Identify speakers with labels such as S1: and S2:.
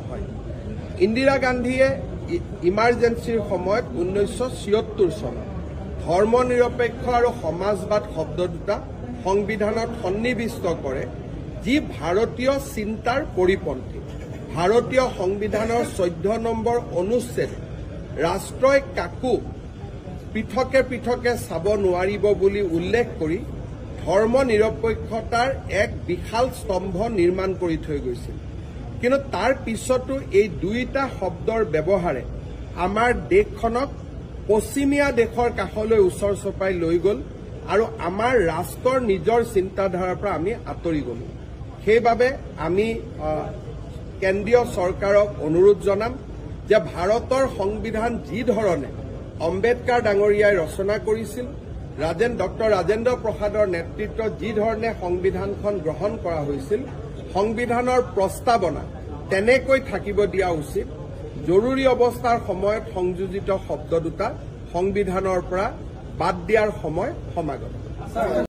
S1: নহয়। ইন্দিৰা গান্ধীয়ে ইমাৰ্জেন্সিৰ সময়ত 1976 চনত ধৰ্ম নিৰপেক্ষ আৰু সমাজবাদ শব্দ দুটা সংবিধানত সন্নিৱিষ্ট কৰে, যি ভাৰতীয় চিন্তাৰ পৰিপন্থী। ভাৰতীয় সংবিধানৰ 14 নম্বৰ অনুচ্ছেদ ৰাষ্ট্ৰই কাকো পৃথকে পৃথকে চাব নোৱাৰিব বুলি উল্লেখ কৰি ধৰ্ম নিৰপেক্ষতাৰ এক বিশাল স্তম্ভ নিৰ্মাণ কৰি থৈ গৈছিল। কিন্তু তাৰ পিছতো এই দুইটা শব্দৰ ব্যৱহাৰে আমাৰ দেশখনক পশ্চিমীয়া দেশৰ কাষলৈ ওচৰ চপাই লৈ গ'ল আৰু আমাৰ ৰাষ্ট্ৰৰ নিজৰ চিন্তাধাৰাৰ পৰা আমি আঁতৰি গ'লো। সেইবাবে আমি কেন্দ্ৰীয় চৰকাৰক অনুৰোধ জনাম যে ভাৰতৰ সংবিধান যি ধৰণে আম্বেদকাৰ ডাঙৰীয়াই ৰচনা কৰিছিল, ডক্টৰ ৰাজেন্দ্ৰ প্ৰসাদৰ নেতৃত্বত যি ধৰণে সংবিধানখন গ্ৰহণ কৰা হৈছিল, সংবিধানৰ প্ৰস্তাৱনা তেনেকৈ থাকিব দিয়া উচিত। জৰুৰী অৱস্থাৰ সময়ত সংযোজিত শব্দ দুটা সংবিধানৰ পৰা বাদ দিয়াৰ সময় সমাগত।